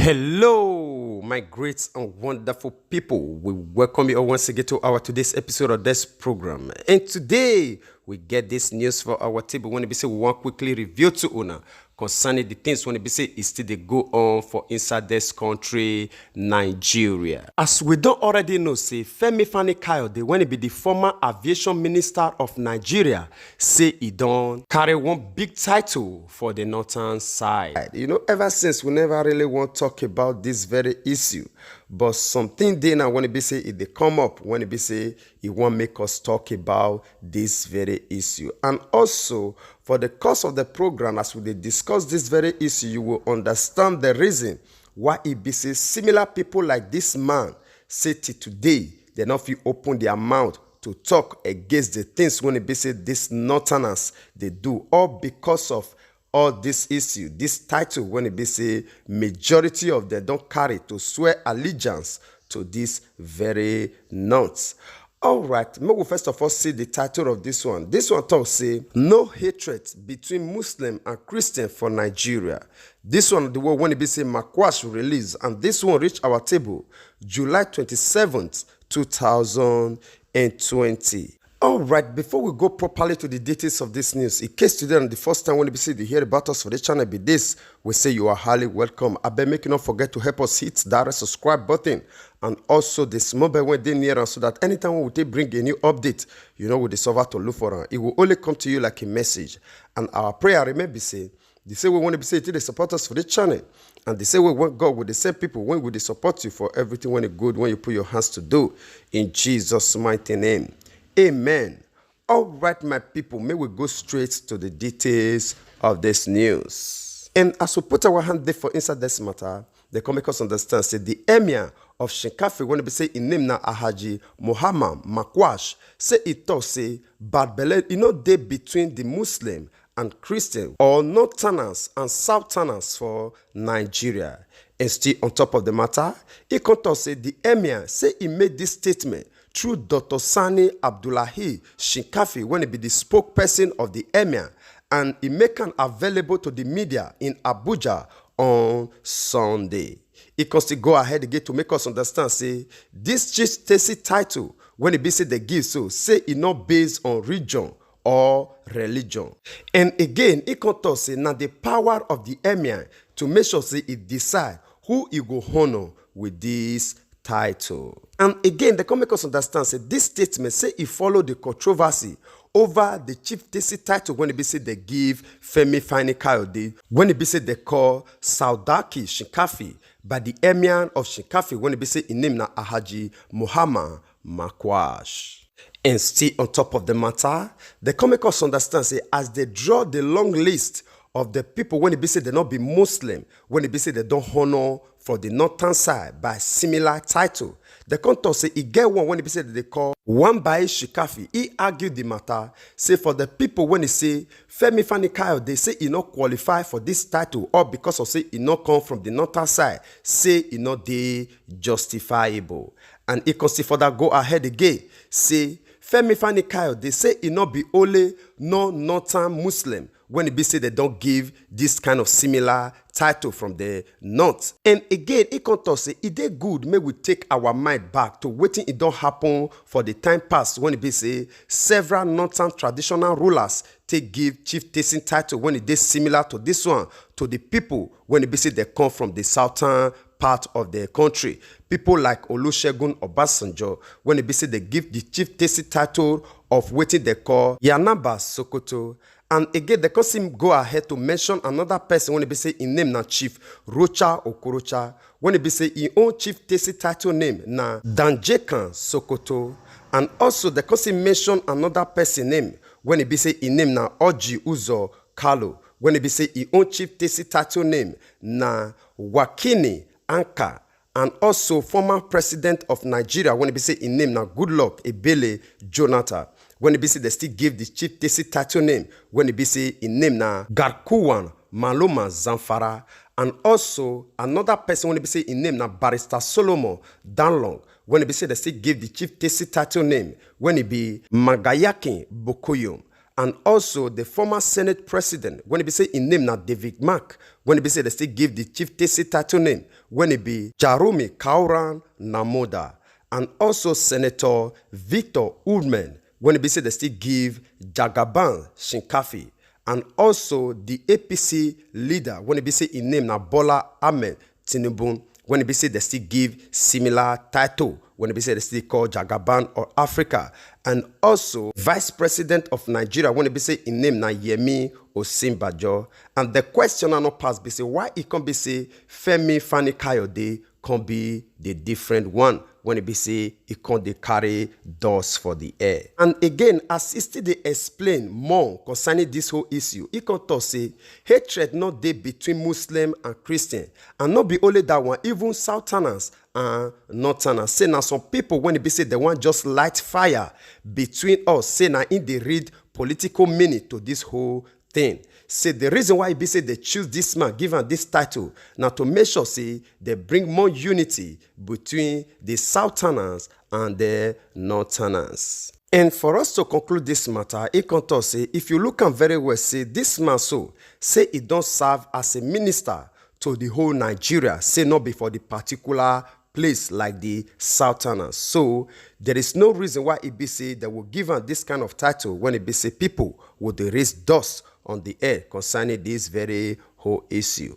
Hello, my great and wonderful people. We welcome you all once again to our today's episode of this program. And today, we get this news for our table. When we say we want quickly review to una concerning the things when we say is still they go on for inside this country, Nigeria. As we don't already know, say Femi Fani-Kayode, when he be the former aviation minister of Nigeria, say he don't carry one big title for the northern side. You know, ever since we never really want to talk about this very issue, but something they now when it be say if they come up, when it be say it won't make us talk about this very issue. And also for the course of the program, as we discuss this very issue, you will understand the reason why it be say similar people like this man say till today they not feel open their mouth to talk against the things when it be say this northerners they do, all because of all this issue, this title when it be say majority of them don't carry to swear allegiance to this very north. All right, may we first of all see the title of this one. This one talks say no hatred between Muslim and Christian for Nigeria. This one, the one when it be say Makwash release, and this one reached our table July 27th, 2020. All right, before we go properly to the details of this news, in case today and the first time when you see you hear about us for this channel be this, we say you are highly welcome. I beg make you not forget to help us hit that subscribe button and also the small bell when they near us so that anytime we take bring a new update, you know with the server to look for it will only come to you like a message. And our prayer remember say, they say we want to be say they support us for this channel. And they say we want God with the same people when will they support you for everything when it good when you put your hands to do in Jesus' mighty name. Amen. All right, my people, may we go straight to the details of this news. And as we put our hand there for inside this matter, they can make us understand, say the emir of Shinkafi, when they say in name na Alhaji Muhammad Makwash, say it talk say bad belle, you know, they between the Muslim and Christian or northerners and southerners for Nigeria. And still on top of the matter, he can talk say the emir say he made this statement through Dr. Sani Abdullahi Shinkafi when he be the spokesperson of the emir, and he make an available to the media in Abuja on Sunday. He can still go ahead again to make us understand, say, this chieftaincy title, when he be say they give so, say it not based on region or religion. And again, he can talk, say, now the power of the emir to make sure, say, it decide who he go honor with this title. And again, they can make us understand, say, this statement, say, it follow the controversy over the chieftaincy title when it be say they give Femi Fani-Kayode, when it be say they call Saudaki Shinkafi by the emir of Shinkafi, when it be say in name na Alhaji Muhammad Makwash. And still on top of the matter, they can make us understand, say, as they draw the long list of the people when it be say they not be Muslim, when it be say they don't honor for the northern side by similar title. The contour say he get one when he say that they call one by Shikafi. He argued the matter, say for the people when he say Femi Fani-Kayode, they say he not qualify for this title or because of say he not come from the northern side, say he not they justifiable. And he can see further go ahead again, say Femi Fani-Kayode, they say he not be only non-northern Muslim when it be say they don't give this kind of similar title from the north. And again, it can talk say it dey good may we take our mind back to waiting it don't happen for the time past when it be say several northern traditional rulers take give chieftaincy title when it is similar to this one to the people when it be say they come from the southern part of the country. People like Olusegun Obasanjo, when it be say they give the chieftaincy title of waiting they call Yanaba Sokoto. And again, they can seem go ahead to mention another person when it be say in name na Chief Rocha Okorocha. When it be say in own chieftaincy title name na Danjekan Sokoto. And also they can see mention another person name when it be say in name na Oji Uzo Kalo. When it be say in own chieftaincy title name na Wakini Anka. And also former president of Nigeria when it be say in name na Goodluck Ebele Jonathan. When it be say they still give the chieftaincy title name when it be say in name na Garkuwan Maloma Zamfara. And also another person when it be say in name na Barrister Solomon Danlong. When it be say they still give the chieftaincy title name when it be Magayakin Bokoyom. And also the former Senate president, when it be say in name now David Mark, when it be say they still give the chieftaincy title name, when it be Jarumi Kauran Namoda. And also Senator Victor Ullman, when it be say they still give Jagaban Shinkafi. And also the APC leader, when it be say in name now Bola Ahmed Tinubu, when it be say they still give similar title, when it be say they still call Jagaban or Africa. And also Vice President of Nigeria, when it be say in name na Yemi Osinbajo. And the question not pass be say why it can be say Femi Fani Kayode can be the different one, when it be say it can't they carry dust for the air. And again, as it still they explain more concerning this whole issue, it can talk say hatred not dey between Muslim and Christian, and not be only that one, even Southerners and Northerners. Say now some people, when it be say they want just light fire between us, say now in they read political meaning to this whole thing. Say the reason why be say they choose this man, give him this title, now to make sure say they bring more unity between the Southerners and the Northerners. And for us to conclude this matter, it can talk say if you look at very well, say this man so say it don't serve as a minister to the whole Nigeria, say not before the particular place like the Southerners. So there is no reason why it be say they will give him this kind of title when it be say people would raise dust on the air concerning this very whole issue.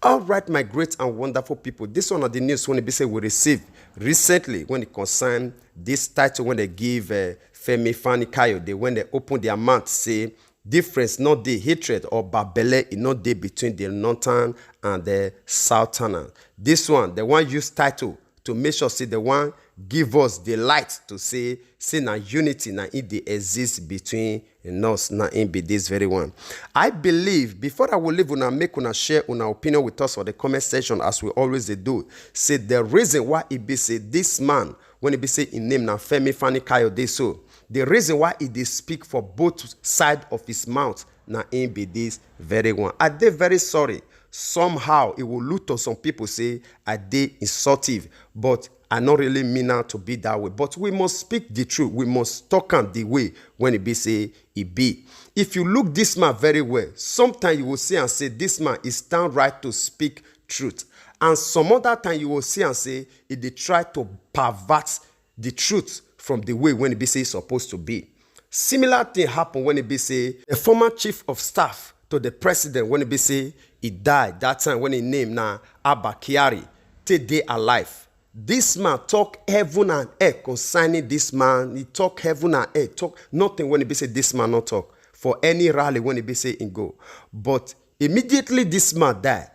All right, my great and wonderful people, this one of the news when it be say we received recently when it concern this title when they give Femi Fani Kayode, when they open their mouth say difference not the hatred or babele it not dey between the Northern and the Southern. This one, the one use title to make sure say the one give us the light to say na unity na it dey exist between us na in be this very one. I believe before I will leave una make una share una opinion with us for the comment section as we always do. Say the reason why it be say this man when it be say in name na Femi Fani Kayode, so the reason why it dey speak for both side of his mouth na in be this very one. I dey very sorry. Somehow it will look to some people say I dey insultive, but I not really mean out to be that way. But we must speak the truth. We must talk on the way when it be say it be. If you look this man very well, sometimes you will see and say this man is stand right to speak truth. And some other time you will see and say it they try to pervert the truth from the way when it be say it's supposed to be. Similar thing happen when it be say a former chief of staff to the president when it be say he died that time when he named now Abba Kyari till day alive. This man talk heaven and earth concerning this man. He talk heaven and earth. Talk nothing when he be say this man not talk for any rally when he be say in go. But immediately this man died.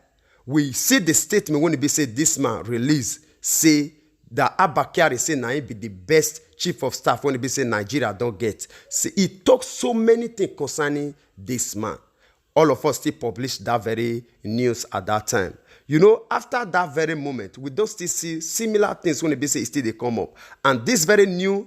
We see the statement when he be say this man release say that Abba Kyari say na he be the best chief of staff when he be say Nigeria don't get. See, he talk so many things concerning this man. All of us still published that very news at that time. You know, after that very moment, we don't still see similar things when it be say still they come up. And this very new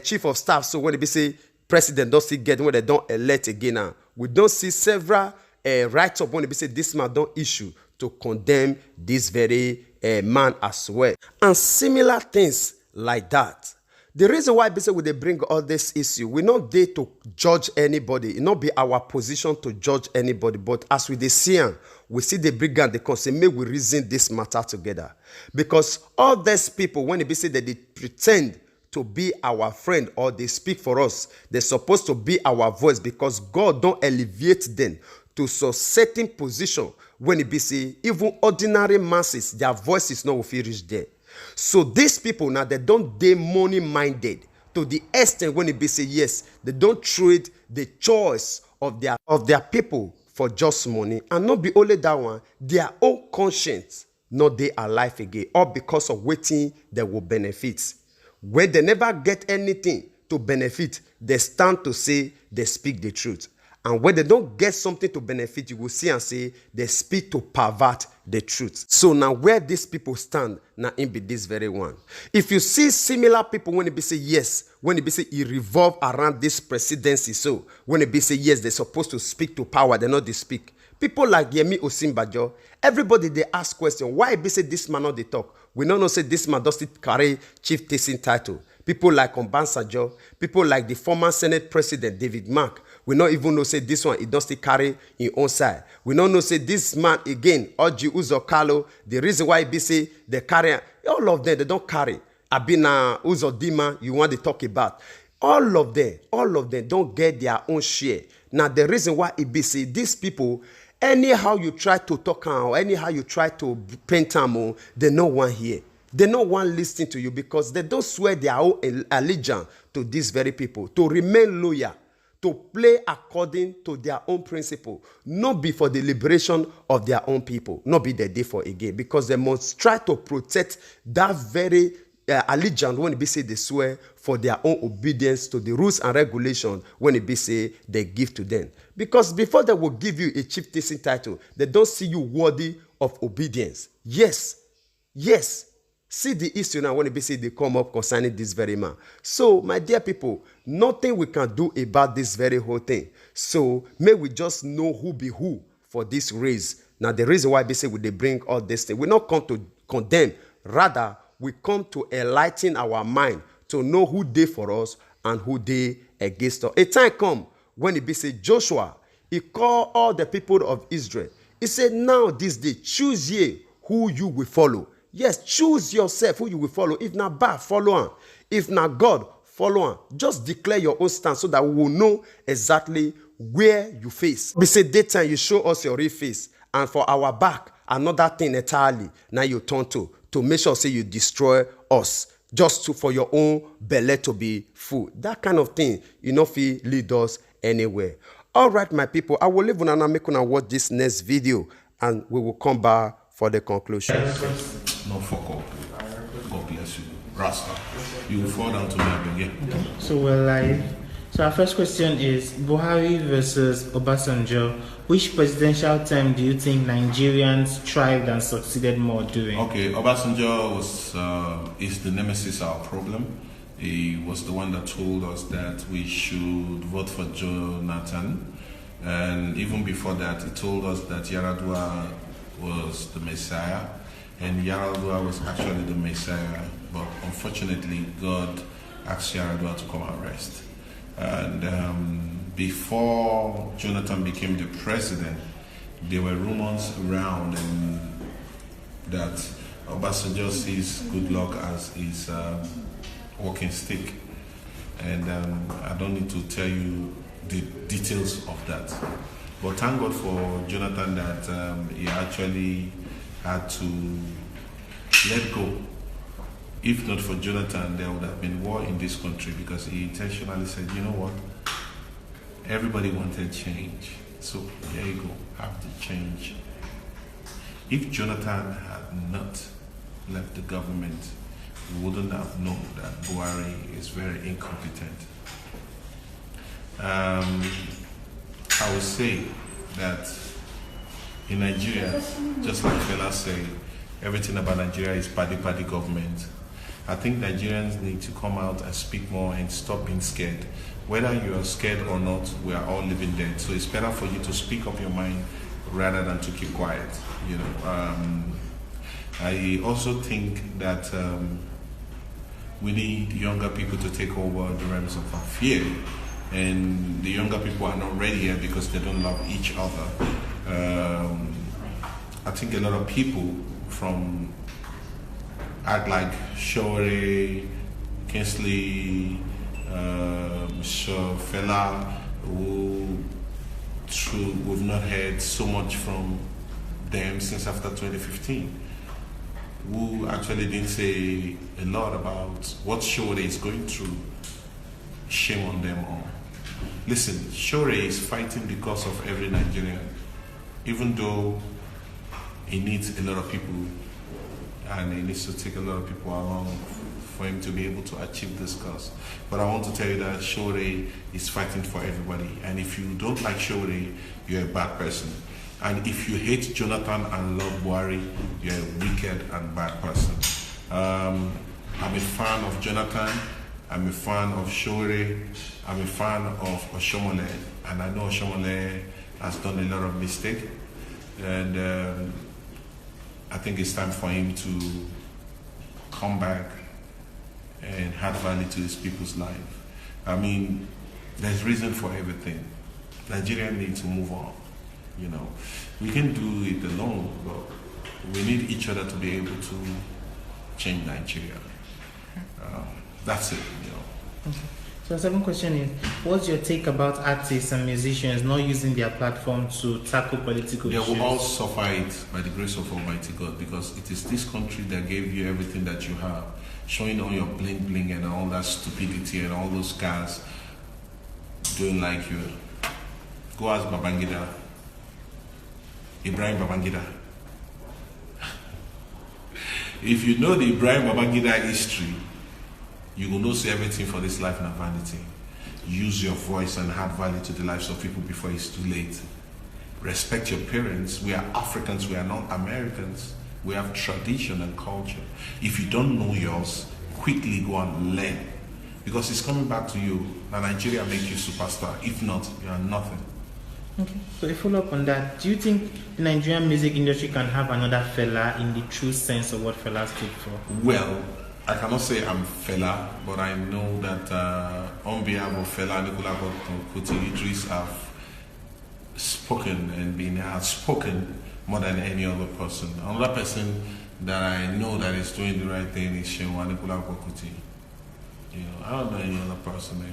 chief of staff, so when it be say president don't still get when they don't elect again now, we don't see several write-up when it be say this man don't issue to condemn this very man as well. And similar things like that. The reason why we they bring all this issue, we not there to judge anybody. It not be our position to judge anybody. But as we see them, we see the brigand, they can say, may we reason this matter together. Because all these people, when they say that they pretend to be our friend or they speak for us, they're supposed to be our voice because God don't elevate them to a certain position when it be say, even ordinary masses, their voice is not will reach there. So these people now, they don't dey money minded to the extent when it be say yes, they don't trade the choice of their people for just money. And not be only that one, their own conscience not they alive again, or because of waiting they will benefit. When they never get anything to benefit, they stand to say they speak the truth. And when they don't get something to benefit, you will see and say they speak to pervert the truth. So now where these people stand, now in be this very one. If you see similar people when it be say yes, when it be say it revolve around this presidency, so when it be say yes, they're supposed to speak to power, they're not they speak. People like Yemi Osinbajo, everybody they ask question, why be say this man not they talk? We don't know say this man doesn't carry chieftaincy title. People like Obansanjo, people like the former Senate President David Mark, We not even know say this one, it don't still carry in own side. We don't know say this man again, Orji Uzo Carlo, the reason why be say they carry, all of them, they don't carry. Abina Uzo Dima, you want to talk about. All of them don't get their own share. Now, the reason why it be say these people, anyhow you try to talk or anyhow you try to paint them, they no one here. They no one listening to you because they don't swear their own allegiance to these very people, to remain loyal, to play according to their own principle, not be for the liberation of their own people, not be the day for again, because they must try to protect that very allegiance when it be say they swear for their own obedience to the rules and regulations when it be say they give to them. Because before they will give you a chieftaincy title, they don't see you worthy of obedience. Yes. See the issue now when it be say they come up concerning this very man. So, my dear people, nothing we can do about this very whole thing. So, may we just know who be who for this race. Now, the reason why they say they bring all this thing, we not come to condemn, rather, we come to enlighten our mind to know who they for us and who they against us. A time come when it be say Joshua, he called all the people of Israel. He said, now this day, choose ye who you will follow. Yes, choose yourself who you will follow. If not bad, follow on. If not God, follow on. Just declare your own stance so that we will know exactly where you face. We say daytime, you show us your real face. And for our back, another thing entirely, now you turn to make sure say you destroy us. Just for your own belly to be full. That kind of thing, you know, feel lead us anywhere. All right, my people, I will leave on and make una watch this next video and we will come back for the conclusion. No, fuck up. God bless you. Rasta. You will fall down to me again. Okay. So we're live. So our first question is Buhari versus Obasanjo. Which presidential term do you think Nigerians thrived and succeeded more during? Okay, Obasanjo is the nemesis of our problem. He was the one that told us that we should vote for Jonathan. And even before that, he told us that Yaradua was the Messiah. And Yaradua was actually the Messiah. But unfortunately, God asked Yaradua to come and rest. And before Jonathan became the president, there were rumors around that Obasanjo sees good luck as his walking stick. And I don't need to tell you the details of that. But thank God for Jonathan that he actually had to let go. If not for Jonathan, there would have been war in this country because he intentionally said, you know what, everybody wanted change. So there you go, have the change. If Jonathan had not left the government, we wouldn't have known that Buhari is very incompetent. I would say that in Nigeria, just like Fela said, everything about Nigeria is party government. I think Nigerians need to come out and speak more and stop being scared. Whether you are scared or not, we are all living dead. So it's better for you to speak up your mind rather than to keep quiet. You know, I also think that we need younger people to take over the realms of fear. And the younger people are not ready yet because they don't love each other. I think a lot of people from act like Shore, Kingsley, Fela, we've not heard so much from them since after 2015, who actually didn't say a lot about what Shore is going through. Shame on them all. Listen, Shore is fighting the cause of every Nigerian, even though he needs a lot of people and he needs to take a lot of people along for him to be able to achieve this cause. But I want to tell you that Shore is fighting for everybody. And if you don't like Shore, you're a bad person. And if you hate Jonathan and love Buhari, you're a wicked and bad person. I'm a fan of Jonathan. I'm a fan of Shore. I'm a fan of Oshomole. And I know Oshomole has done a lot of mistakes. And I think it's time for him to come back and add value to his people's life. I mean, there's reason for everything. Nigeria needs to move on. You know, we can do it alone, but we need each other to be able to change Nigeria. That's it. You know. Okay. So the second question is, what's your take about artists and musicians not using their platform to tackle political They issues? will all suffer it by the grace of Almighty God, because it is this country that gave you everything that you have, showing all your bling bling and all that stupidity and all those guys doing like you. Go ask Babangida, Ibrahim Babangida. If you know the Ibrahim Babangida history, you will not see everything for this life and vanity. Use your voice and add value to the lives of people before it's too late. Respect your parents. We are Africans, we are not Americans. We have tradition and culture. If you don't know yours, quickly go and learn. Because it's coming back to you. Now Nigeria make you superstar. If not, you are nothing. Okay, so a follow-up on that. Do you think the Nigerian music industry can have another Fela in the true sense of what Fela stood for? Well, I cannot say I'm Fela, but I know that on behalf of Fela Anikulapo Kuti, Idris have spoken and been outspoken more than any other person. Another person that I know that is doing the right thing is Shehu Anikulapo Kuti. You know, I don't know any other person there.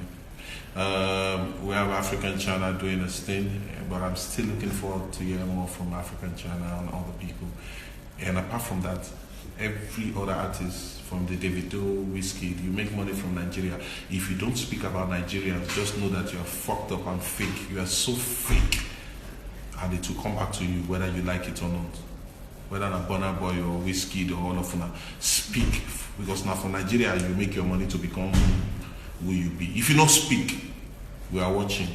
We have African China doing its thing, but I'm still looking forward to hear more from African China and other people. And apart from that, every other artist, from the Davido, Wizkid, you make money from Nigeria. If you don't speak about Nigerians, just know that you're fucked up and fake. You are so fake. And it will come back to you whether you like it or not. Whether a Burna Boy or Wizkid or all of them, speak. Because now from Nigeria, you make your money to become who you be. If you don't speak, we are watching.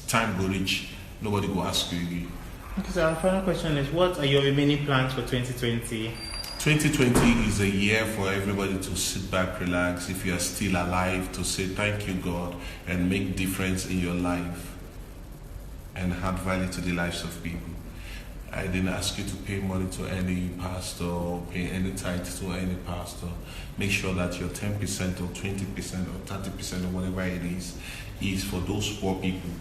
Time will reach. Nobody will ask you again. Okay, so our final question is, what are your remaining plans for 2020? 2020 is a year for everybody to sit back, relax, if you are still alive, to say thank you God and make difference in your life and add value to the lives of people. I didn't ask you to pay money to any pastor or pay any tithe to any pastor. Make sure that your 10% or 20% or 30% or whatever it is for those poor people.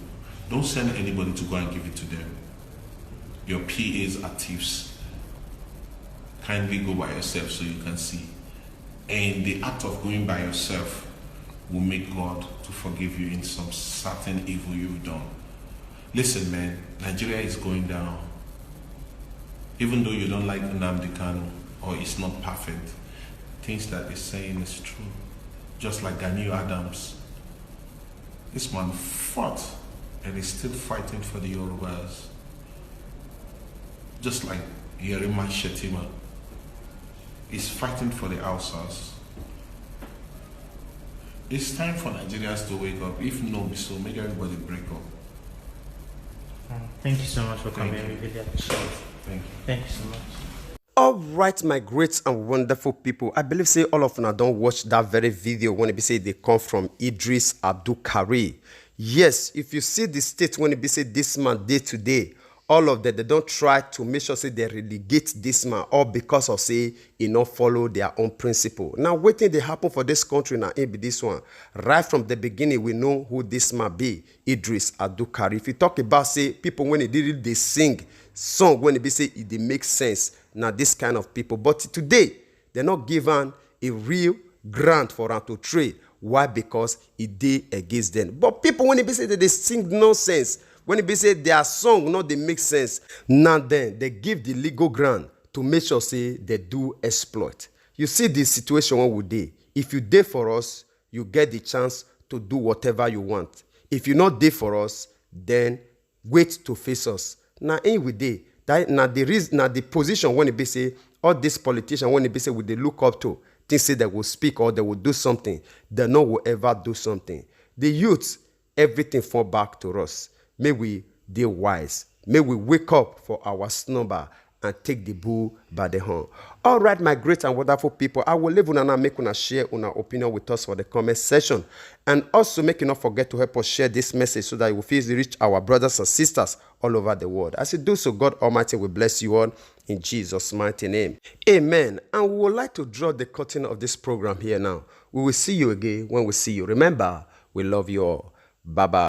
Don't send anybody to go and give it to them. Your PAs are thieves. Kindly go by yourself so you can see. And the act of going by yourself will make God to forgive you in some certain evil you've done. Listen, man, Nigeria is going down. Even though you don't like Nnamdi Kanu or it's not perfect, things that he's saying is true. Just like Gani Adams. This man fought and is still fighting for the Yorubas. Just like Yerima Shetima is fighting for the Hausas. It's time for Nigerians to wake up. If no, so make everybody break up. Thank you so much for coming. Thank you. We really appreciate it. Thank you. Thank you so much. All right, my great and wonderful people. I believe say all of you don't watch that very video when it be say they come from Idris Abdulkareem. Yes, if you see the state when it be say this man day to day, all of that, they don't try to make sure say they relegate this man, all because of say he not follow their own principle. Now, waiting they happen for this country now, it be this one. Right from the beginning, we know who this man be, Idris Abdulkareem. If you talk about say people when they sing song when it be say it they make sense. Now this kind of people, but today they're not given a real grant for them to trade. Why? Because it dey against them. But people when it be say that they sing nonsense. When it be say their song, no, they make sense. Now then, they give the legal grant to make sure say they do exploit. You see the situation one would dey. If you dey for us, you get the chance to do whatever you want. If you not dey for us, then wait to face us. Now, anyway, dey. Now the position when it be say all these politicians when it be say would they look up to, think say they will speak or they will do something, they no will ever do something. The youth, everything fall back to us. May we be wise. May we wake up for our slumber and take the bull by the horn. All right, my great and wonderful people, I will leave una make una share una opinion with us for the comment section. And also make you not forget to help us share this message so that it will easily reach our brothers and sisters all over the world. As you do so, God Almighty will bless you all in Jesus' mighty name. Amen. And we would like to draw the curtain of this program here now. We will see you again when we see you. Remember, we love you all. Bye-bye.